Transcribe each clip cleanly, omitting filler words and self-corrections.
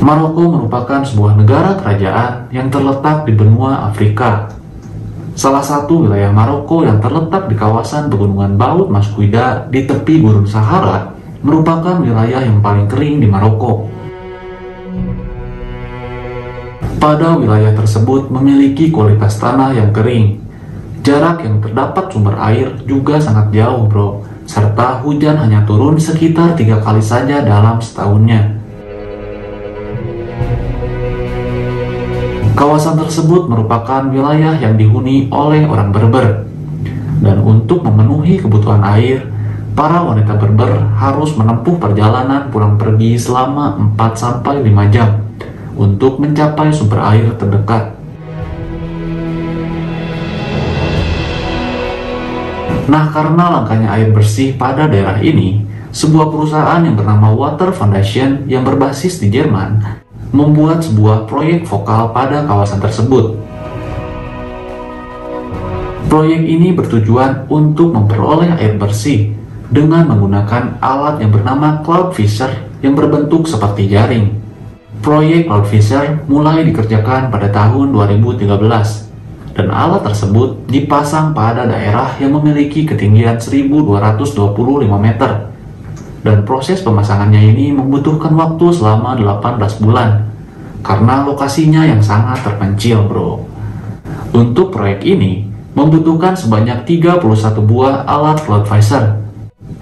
Maroko merupakan sebuah negara kerajaan yang terletak di benua Afrika. Salah satu wilayah Maroko yang terletak di kawasan pegunungan Baut Masquida di tepi Gurun Sahara merupakan wilayah yang paling kering di Maroko. Pada wilayah tersebut memiliki kualitas tanah yang kering. Jarak yang terdapat sumber air juga sangat jauh, bro. Serta hujan hanya turun sekitar 3 kali saja dalam setahunnya. Kawasan tersebut merupakan wilayah yang dihuni oleh orang Berber. Dan untuk memenuhi kebutuhan air, para wanita Berber harus menempuh perjalanan pulang pergi selama 4-5 jam untuk mencapai sumber air terdekat. Nah, karena langkanya air bersih pada daerah ini, sebuah perusahaan yang bernama Water Foundation yang berbasis di Jerman membuat sebuah proyek vokal pada kawasan tersebut. Proyek ini bertujuan untuk memperoleh air bersih dengan menggunakan alat yang bernama Cloud Fisher yang berbentuk seperti jaring. Proyek Cloud Fisher mulai dikerjakan pada tahun 2013 dan alat tersebut dipasang pada daerah yang memiliki ketinggian 1225 meter. Dan proses pemasangannya ini membutuhkan waktu selama 18 bulan karena lokasinya yang sangat terpencil, bro. Untuk proyek ini membutuhkan sebanyak 31 buah alat Cloud Fisher.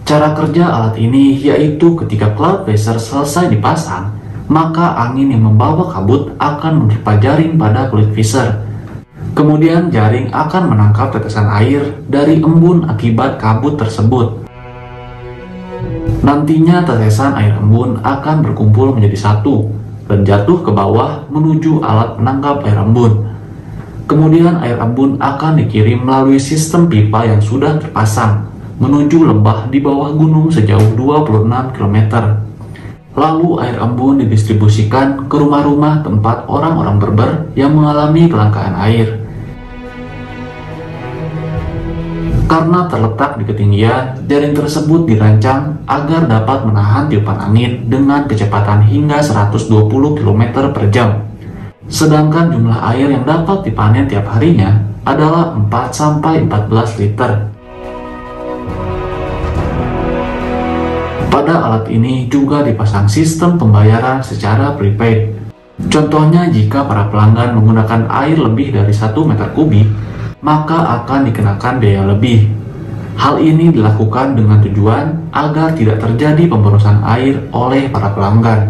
Cara kerja alat ini yaitu ketika Cloud Fisher selesai dipasang, maka angin yang membawa kabut akan menerpa jaring pada kulit Fisher. Kemudian jaring akan menangkap tetesan air dari embun akibat kabut tersebut. Nantinya tetesan air embun akan berkumpul menjadi satu dan jatuh ke bawah menuju alat penangkap air embun. Kemudian air embun akan dikirim melalui sistem pipa yang sudah terpasang menuju lembah di bawah gunung sejauh 26 km. Lalu air embun didistribusikan ke rumah-rumah tempat orang-orang Berber yang mengalami kelangkaan air. Karena terletak di ketinggian, jaring tersebut dirancang agar dapat menahan tiupan angin dengan kecepatan hingga 120 km per jam. Sedangkan jumlah air yang dapat dipanen tiap harinya adalah 4-14 liter. Pada alat ini juga dipasang sistem pembayaran secara prepaid. Contohnya jika para pelanggan menggunakan air lebih dari 1 meter kubik, maka akan dikenakan biaya lebih. Hal ini dilakukan dengan tujuan agar tidak terjadi pemborosan air oleh para pelanggan.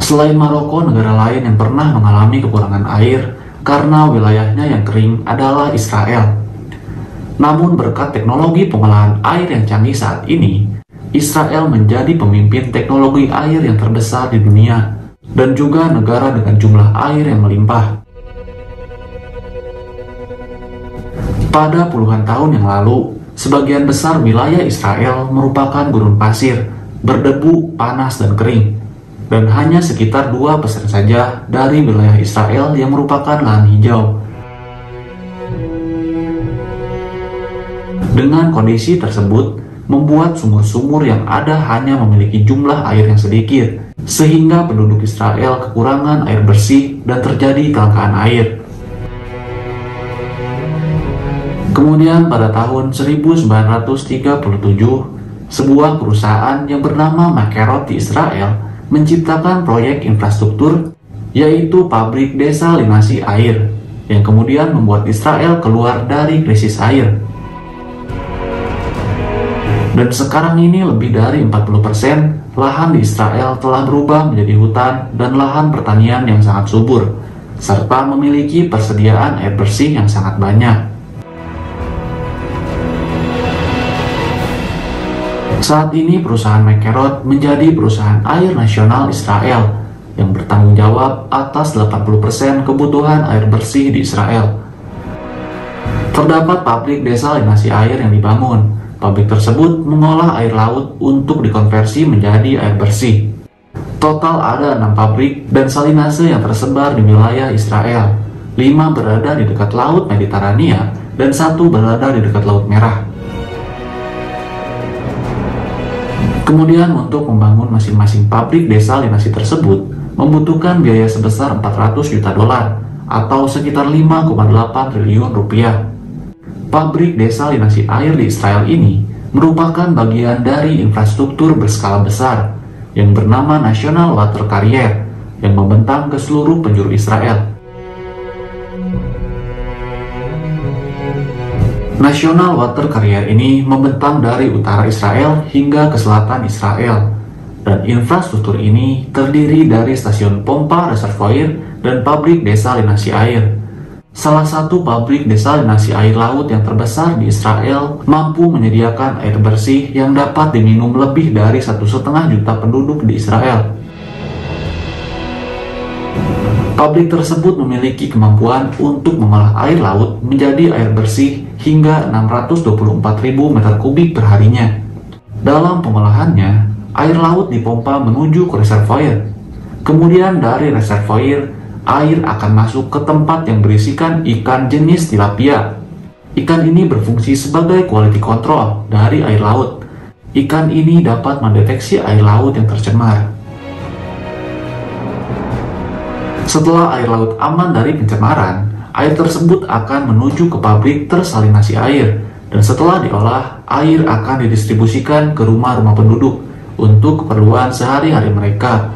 Selain Maroko, negara lain yang pernah mengalami kekurangan air karena wilayahnya yang kering adalah Israel. Namun berkat teknologi pengolahan air yang canggih saat ini, Israel menjadi pemimpin teknologi air yang terbesar di dunia dan juga negara dengan jumlah air yang melimpah. Pada puluhan tahun yang lalu, sebagian besar wilayah Israel merupakan gurun pasir, berdebu, panas, dan kering. Dan hanya sekitar 2% saja dari wilayah Israel yang merupakan lahan hijau. Dengan kondisi tersebut, membuat sumur-sumur yang ada hanya memiliki jumlah air yang sedikit, sehingga penduduk Israel kekurangan air bersih dan terjadi kelangkaan air. Kemudian pada tahun 1937, sebuah perusahaan yang bernama Makerot di Israel menciptakan proyek infrastruktur, yaitu pabrik desalinasi air, yang kemudian membuat Israel keluar dari krisis air. Dan sekarang ini lebih dari 40% lahan di Israel telah berubah menjadi hutan dan lahan pertanian yang sangat subur, serta memiliki persediaan air bersih yang sangat banyak. Saat ini perusahaan Makerot menjadi perusahaan air nasional Israel yang bertanggung jawab atas 80% kebutuhan air bersih di Israel. Terdapat pabrik desalinasi air yang dibangun. Pabrik tersebut mengolah air laut untuk dikonversi menjadi air bersih. Total ada 6 pabrik desalinasi yang tersebar di wilayah Israel. 5 berada di dekat Laut Mediterania dan 1 berada di dekat Laut Merah. Kemudian untuk membangun masing-masing pabrik desalinasi tersebut membutuhkan biaya sebesar 400 juta dolar atau sekitar 5,8 triliun rupiah. Pabrik desalinasi air di Israel ini merupakan bagian dari infrastruktur berskala besar yang bernama National Water Carrier yang membentang ke seluruh penjuru Israel. National Water Carrier ini membentang dari utara Israel hingga ke selatan Israel, dan infrastruktur ini terdiri dari stasiun pompa reservoir dan pabrik desalinasi air. Salah satu pabrik desalinasi air laut yang terbesar di Israel mampu menyediakan air bersih yang dapat diminum lebih dari 1,5 juta penduduk di Israel. Pabrik tersebut memiliki kemampuan untuk mengolah air laut menjadi air bersih hingga 624.000 meter kubik perharinya. Dalam pengolahannya, air laut dipompa menuju ke reservoir. Kemudian dari reservoir, air akan masuk ke tempat yang berisikan ikan jenis tilapia. Ikan ini berfungsi sebagai quality control dari air laut. Ikan ini dapat mendeteksi air laut yang tercemar. Setelah air laut aman dari pencemaran, air tersebut akan menuju ke pabrik tersalinasi air, dan setelah diolah, air akan didistribusikan ke rumah-rumah penduduk untuk keperluan sehari-hari mereka.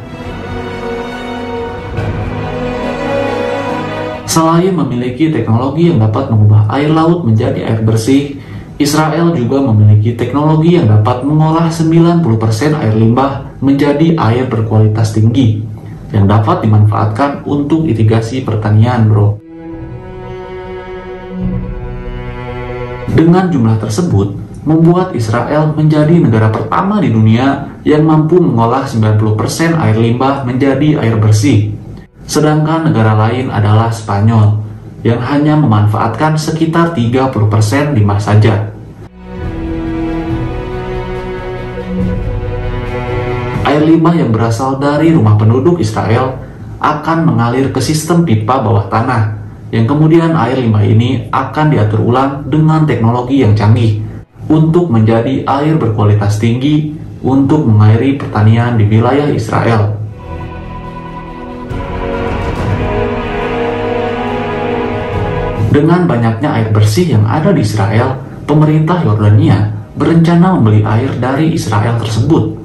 Selain memiliki teknologi yang dapat mengubah air laut menjadi air bersih, Israel juga memiliki teknologi yang dapat mengolah 90% air limbah menjadi air berkualitas tinggi yang dapat dimanfaatkan untuk irigasi pertanian, bro. Dengan jumlah tersebut, membuat Israel menjadi negara pertama di dunia yang mampu mengolah 90% air limbah menjadi air bersih. Sedangkan negara lain adalah Spanyol, yang hanya memanfaatkan sekitar 30% limbah saja. Air limbah yang berasal dari rumah penduduk Israel akan mengalir ke sistem pipa bawah tanah, yang kemudian air limbah ini akan diatur ulang dengan teknologi yang canggih untuk menjadi air berkualitas tinggi untuk mengairi pertanian di wilayah Israel. Dengan banyaknya air bersih yang ada di Israel, pemerintah Yordania berencana membeli air dari Israel tersebut.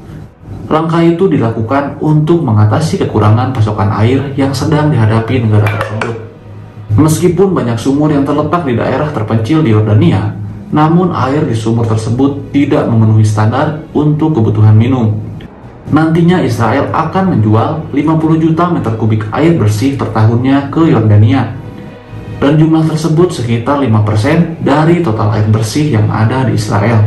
Langkah itu dilakukan untuk mengatasi kekurangan pasokan air yang sedang dihadapi negara tersebut. Meskipun banyak sumur yang terletak di daerah terpencil di Yordania, namun air di sumur tersebut tidak memenuhi standar untuk kebutuhan minum. Nantinya Israel akan menjual 50 juta meter kubik air bersih per tahunnya ke Yordania, dan jumlah tersebut sekitar 5% dari total air bersih yang ada di Israel.